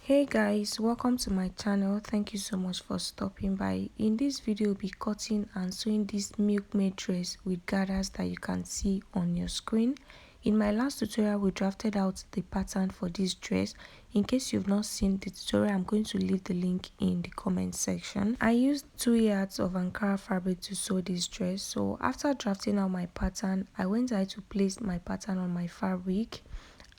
Hey guys, welcome to my channel. Thank you so much for stopping by. In this video, we'll be cutting and sewing this Milkmaid dress with gathers that you can see on your screen. In my last tutorial, we drafted out the pattern for this dress. In case you've not seen the tutorial, I'm going to leave the link in the comment section. I used 2 yards of Ankara fabric to sew this dress. So after drafting out my pattern, I went ahead to place my pattern on my fabric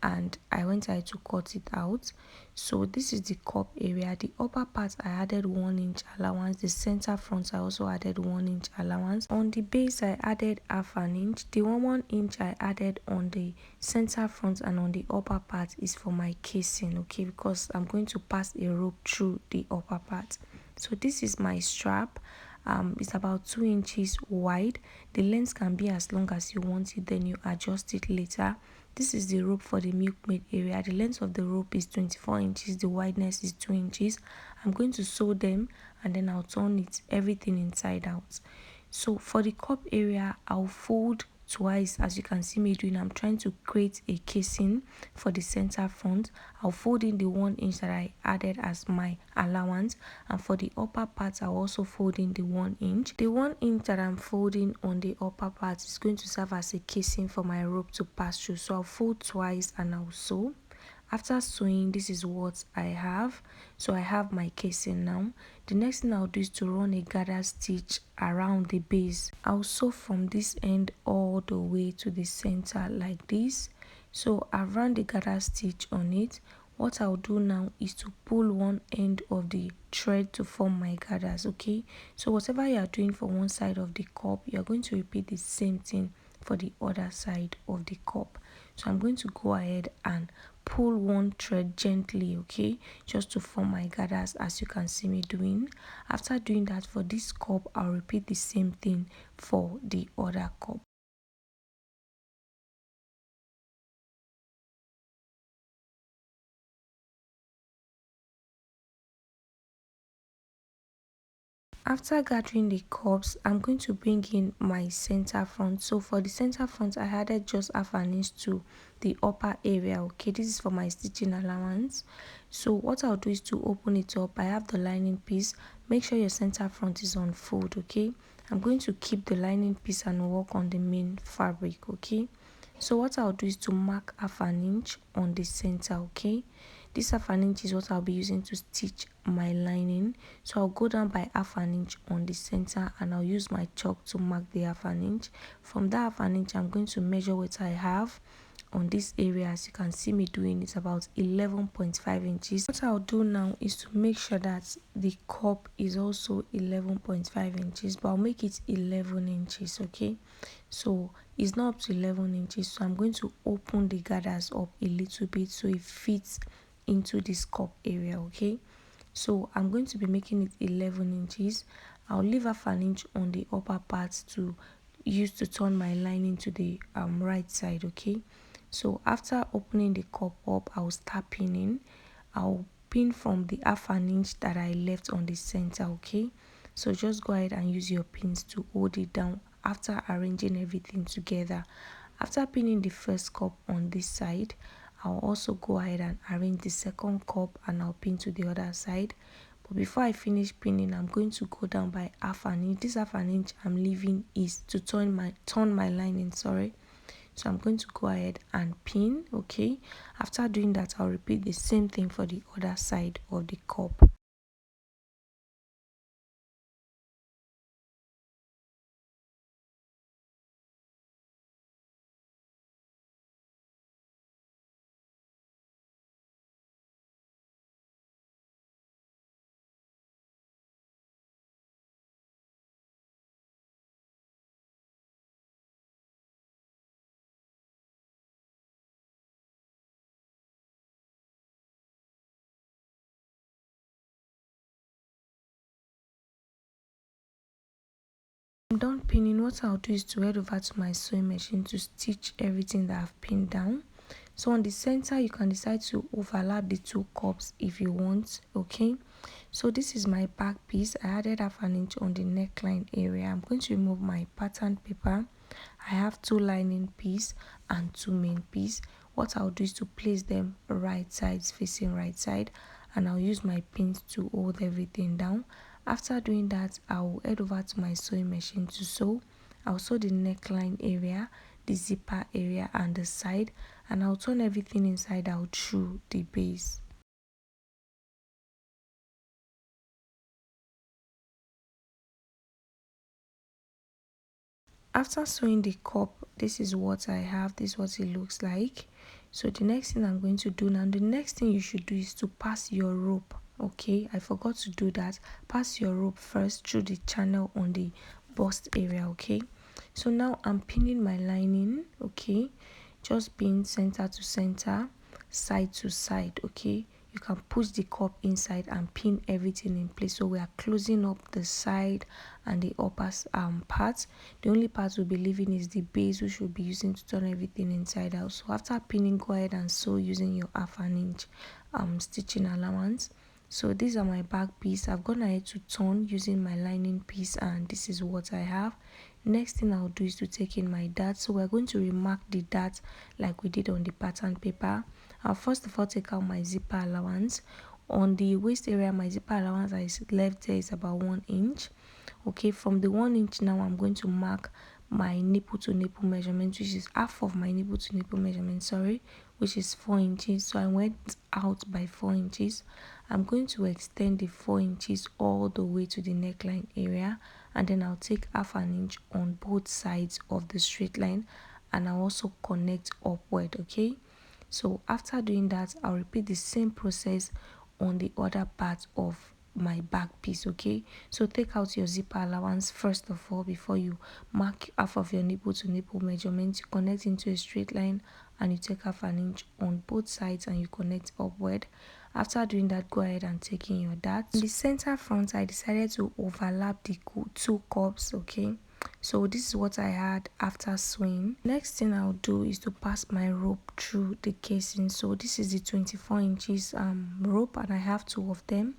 and I went ahead to cut it out. So this is the cup area. The upper part I added 1 inch allowance. The center front I also added 1 inch allowance. On the base I added half an inch. The 1 inch I added on the center front and on the upper part is for my casing, okay, because I'm going to pass a rope through the upper part. So this is my strap. It's about 2 inches wide. The length can be as long as you want it, then you adjust it later. This is the rope for the Milkmaid area. The length of the rope is 24 inches. The wideness is 2 inches. I'm going to sew them and then I'll turn everything inside out. So for the cup area, I'll fold twice. As you can see me doing, I'm trying to create a casing for the center front. I'll fold in the 1 inch that I added as my allowance, and for the upper part I'll also fold in the 1 inch. The 1 inch that I'm folding on the upper part is going to serve as a casing for my rope to pass through. So I'll fold twice and I'll sew. After sewing, this is what I have. So I have my casing now. The next thing I'll do is to run a gather stitch around the base. I'll sew from this end all the way to the center like this. So I've run the gather stitch on it. What I'll do now is to pull one end of the thread to form my gathers, okay? So whatever you are doing for one side of the cup, you're going to repeat the same thing for the other side of the cup. So I'm going to go ahead and pull one thread gently, okay, just to form my gathers as you can see me doing. After doing that for this cup, I'll repeat the same thing for the other cup. After gathering the cups, I'm going to bring in my center front. So for the center front, I added just half an inch to the upper area, okay. This is for my stitching allowance. So what I'll do is to open it up. I have the lining piece. Make sure your center front is on fold, okay. I'm going to keep the lining piece and work on the main fabric, okay. So what I'll do is to mark half an inch on the center, okay. This half an inch is what I'll be using to stitch my lining. So I'll go down by half an inch on the center and I'll use my chalk to mark the half an inch. From that half an inch, I'm going to measure what I have on this area. As you can see me doing, it's about 11.5 inches. What I'll do now is to make sure that the cup is also 11.5 inches, but I'll make it 11 inches, okay. So it's not up to 11 inches, so I'm going to open the gathers up a little bit so it fits into this cup area, okay. So I'm going to be making it 11 inches. I'll leave half an inch on the upper part to use to turn my lining to the right side, okay. So after opening the cup up, I'll start pinning. I'll pin from the half an inch that I left on the center, okay. So just go ahead and use your pins to hold it down after arranging everything together. After pinning the first cup on this side, I'll also go ahead and arrange the second cup and I'll pin to the other side. But before I finish pinning, I'm going to go down by half an inch. This half an inch I'm leaving is to turn my lining, sorry. So I'm going to go ahead and pin, okay. After doing that, I'll repeat the same thing for the other side of the cup. I'm done pinning. What I'll do is to head over to my sewing machine to stitch everything that I've pinned down. So on the center, you can decide to overlap the two cups if you want, okay. So this is my back piece. I added half an inch on the neckline area. I'm going to remove my pattern paper. I have 2 lining piece and 2 main piece. What I'll do is to place them right sides facing right side, and I'll use my pins to hold everything down. After doing that, I'll head over to my sewing machine to sew. I'll sew the neckline area, the zipper area and the side, and I'll turn everything inside out through the base. After sewing the cup, this is what I have. This is what it looks like. So the next thing I'm going to do now, the next thing you should do is to pass your rope. Okay, I forgot to do that. Pass your rope first through the channel on the bust area. Okay, so now I'm pinning my lining. Okay, just pin center to center, side to side. Okay, you can push the cup inside and pin everything in place. So we are closing up the side and the upper part. The only part we'll be leaving is the base, which we'll be using to turn everything inside out. So after pinning, go ahead and sew using your 1/2 inch stitching allowance. So these are my back piece. I've gone ahead to turn using my lining piece, and this is what I have. Next thing I'll do is to take in my dart. So we're going to remark the dart like we did on the pattern paper. I'll first of all take out my zipper allowance. On the waist area, my zipper allowance I left there is about 1 inch. Okay, from the 1 inch now, I'm going to mark my nipple to nipple measurement, which is half of my nipple to nipple measurement, sorry, which is 4 inches. So I went out by 4 inches. I'm going to extend the 4 inches all the way to the neckline area, and then I'll take 1/2 inch on both sides of the straight line, and I'll also connect upward. Okay, so after doing that, I'll repeat the same process on the other part of my back piece. Okay, so take out your zipper allowance first of all before you mark half of your nipple to nipple measurement. You connect into a straight line and you take 1/2 inch on both sides and you connect upward. After doing that, go ahead and take in your dart. In the center front, I decided to overlap the two cups. Okay, so this is what I had after sewing. Next thing I'll do is to pass my rope through the casing. So this is the 24 inches rope, and I have 2 of them.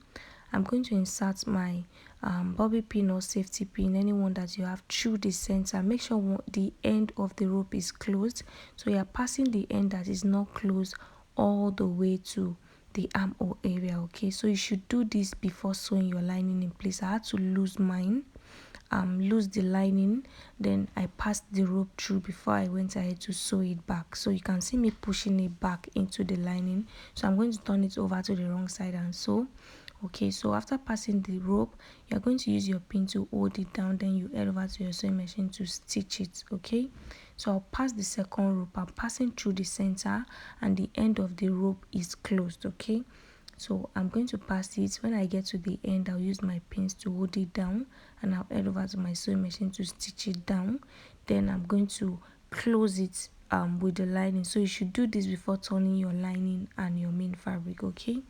I'm going to insert my bobby pin or safety pin, anyone that you have, through the center. Make sure the end of the rope is closed. So you're passing the end that is not closed all the way to the armhole area. Okay, so you should do this before sewing your lining in place. I had to lose mine, lose the lining, then I passed the rope through before I went ahead to sew it back. So you can see me pushing it back into the lining. So I'm going to turn it over to the wrong side and sew. Okay, so after passing the rope, you're going to use your pin to hold it down, then you head over to your sewing machine to stitch it. Okay, so I'll pass the second rope. I'm passing through the center and the end of the rope is closed. Okay, so I'm going to pass it. When I get to the end, I'll use my pins to hold it down, and I'll head over to my sewing machine to stitch it down. Then I'm going to close it with the lining. So you should do this before turning your lining and your main fabric. Okay,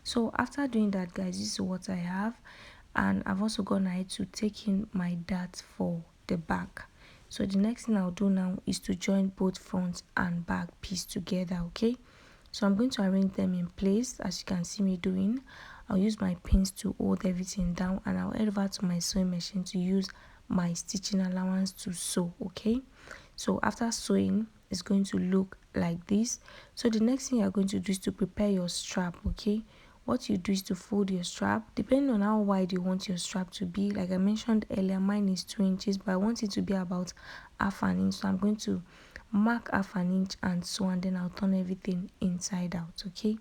so after doing that, guys, this is what I have, and I've also gone ahead to take in my dart for the back. So the next thing I'll do now is to join both front and back piece together. Okay, so I'm going to arrange them in place as you can see me doing. I'll use my pins to hold everything down, and I'll head over to my sewing machine to use my stitching allowance to sew. Okay, so after sewing, it's going to look like this. So the next thing you're going to do is to prepare your strap. Okay, what you do is to fold your strap depending on how wide you want your strap to be. Like I mentioned earlier, mine is 2 inches, but I want it to be about 1/2 inch. So I'm going to mark 1/2 inch and sew, and then I'll turn everything inside out. Okay,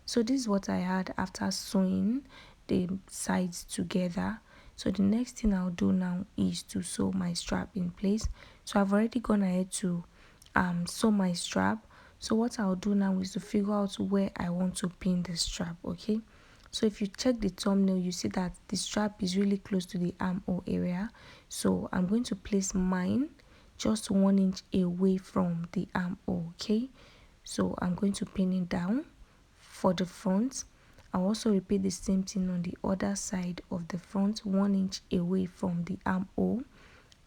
so this is what I had after sewing the sides together. So the next thing I'll do now is to sew my strap in place. So I've already gone ahead to sew my strap. So what I'll do now is to figure out where I want to pin the strap. Okay, so if you check the thumbnail, you see that the strap is really close to the armhole area. So I'm going to place mine just 1 inch away from the armhole. Okay, so I'm going to pin it down for the front. I'll also repeat the same thing on the other side of the front, 1 inch away from the armhole,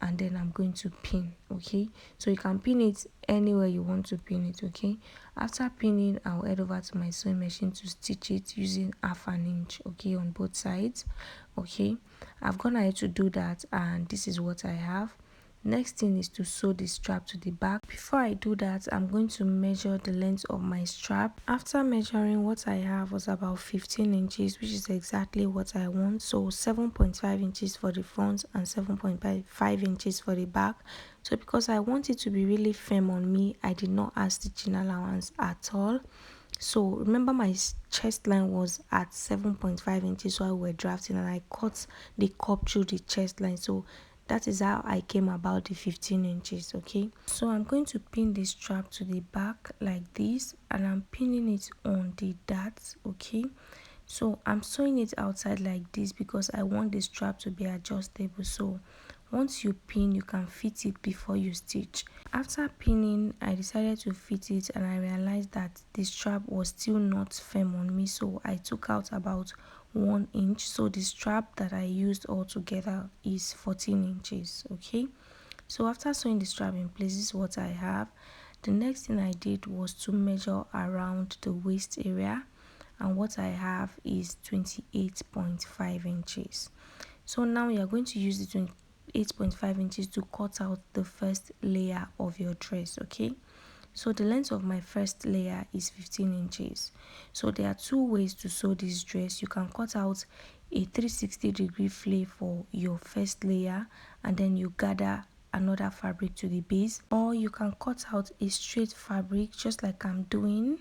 and then I'm going to pin. Okay, so you can pin it anywhere you want to pin it. Okay, after pinning, I'll head over to my sewing machine to stitch it using 1/2 inch. Okay, on both sides. Okay, I've gone ahead to do that, and this is what I have. Next thing is to sew the strap to the back. Before I do that, I'm going to measure the length of my strap. After measuring, what I have was about 15 inches, which is exactly what I want. So 7.5 inches for the front and 7.5 inches for the back. So because I want it to be really firm on me, I did not add stitching allowance at all. So remember, my chest line was at 7.5 inches while we were drafting, and I cut the cup through the chest line. So that is how I came about the 15 inches. Okay, so I'm going to pin the strap to the back like this, and I'm pinning it on the darts. Okay, so I'm sewing it outside like this because I want the strap to be adjustable. So once you pin, you can fit it before you stitch. After pinning, I decided to fit it, and I realized that the strap was still not firm on me, so I took out about 1 inch. So the strap that I used altogether is 14 inches. Okay, so after sewing the strap in place, this is what I have. The next thing I did was to measure around the waist area, and what I have is 28.5 inches. So now you are going to use the 28.5 inches to cut out the first layer of your dress. Okay, so the length of my first layer is 15 inches. So there are two ways to sew this dress. You can cut out a 360-degree flay for your first layer, and then you gather another fabric to the base, or you can cut out a straight fabric just like I'm doing,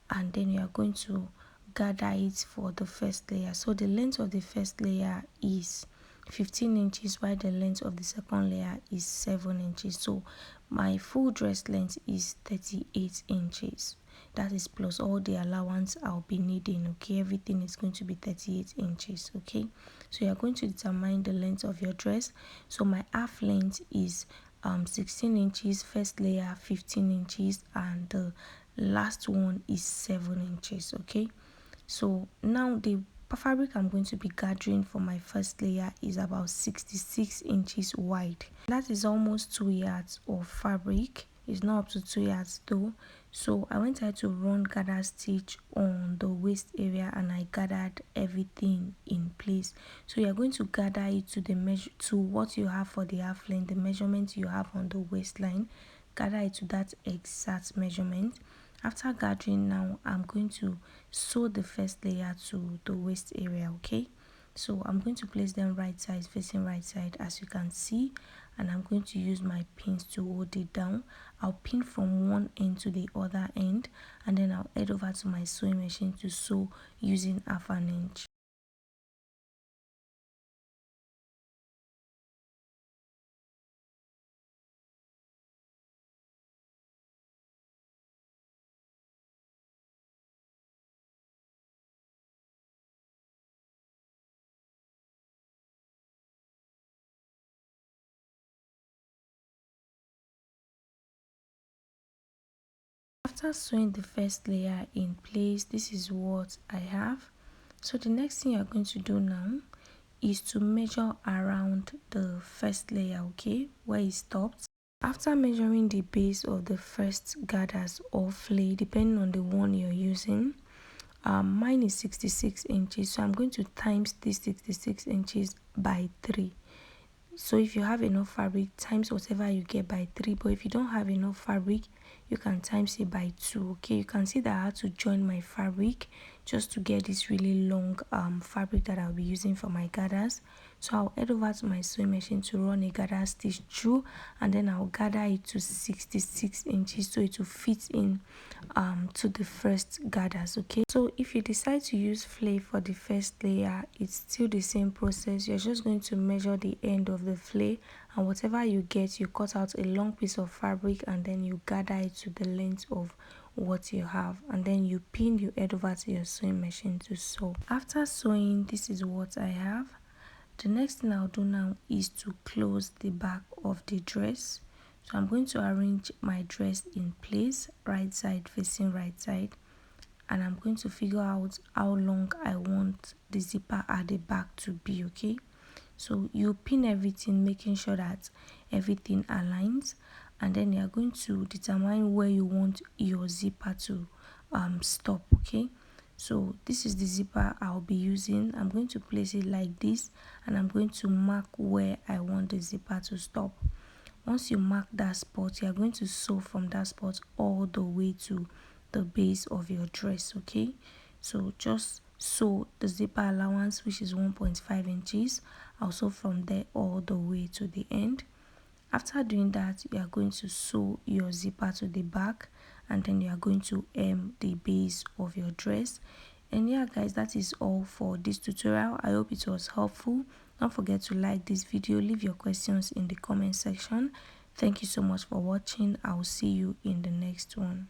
and then you are going to gather it for the first layer. So the length of the first layer is 15 inches, while the length of the second layer is 7 inches. So my full dress length is 38 inches. That is plus all the allowance I'll be needing. Okay, everything is going to be 38 inches. Okay, so you're going to determine the length of your dress. So my half length is 16 inches, first layer 15 inches, and the last one is 7 inches. Okay, so now the fabric I'm going to be gathering for my first layer is about 66 inches wide. That is almost 2 yards of fabric. It's not up to 2 yards though. So I went ahead to run gather stitch on the waist area, and I gathered everything in place. So you're going to gather it to the measure, to what you have for the half length, the measurement you have on the waistline. Gather it to that exact measurement. After gathering, now I'm going to sew the first layer to the waist area. Okay, so I'm going to place them right side facing right side, as you can see, and I'm going to use my pins to hold it down. I'll pin from one end to the other end, and then I'll head over to my sewing machine to sew using half an inch. After sewing the first layer in place, this is what I have. So the next thing you're going to do now is to measure around the first layer, okay, where it stopped. After measuring the base of the first gathers or flay, depending on the one you're using, mine is 66 inches, so I'm going to times this 66 inches by 3. So if you have enough fabric, times whatever you get by 3, but if you don't have enough fabric, you can times it by 2. Okay, you can see that I had to join my fabric just to get this really long fabric that I'll be using for my gathers. So I'll head over to my sewing machine to run a gather stitch through, and then I'll gather it to 66 inches so it will fit in to the first gathers. Okay, so if you decide to use flay for the first layer, it's still the same process. You're just going to measure the end of the flay, and whatever you get, you cut out a long piece of fabric, and then you gather it to the length of what you have, and then you pin, you head over to your sewing machine to sew. After sewing, this is what I have. The next thing I'll do now is to close the back of the dress. So I'm going to arrange my dress in place, right side facing right side, and I'm going to figure out how long I want the zipper at the back to be. Okay, so you pin everything, making sure that everything aligns, and then you're going to determine where you want your zipper to stop. Okay, so this is the zipper I'll be using. I'm going to place it like this, and I'm going to mark where I want the zipper to stop. once you mark that spot, you are going to sew from that spot all the way to the base of your dress. Okay, so just sew the zipper allowance, which is 1.5 inches. I'll sew from there all the way to the end. After doing that, you are going to sew your zipper to the back, and then you are going to hem the base of your dress. And yeah guys, that is all for this tutorial. I hope it was helpful. Don't forget to like this video, leave your questions in the comment section. Thank you so much for watching. I'll see you in the next one.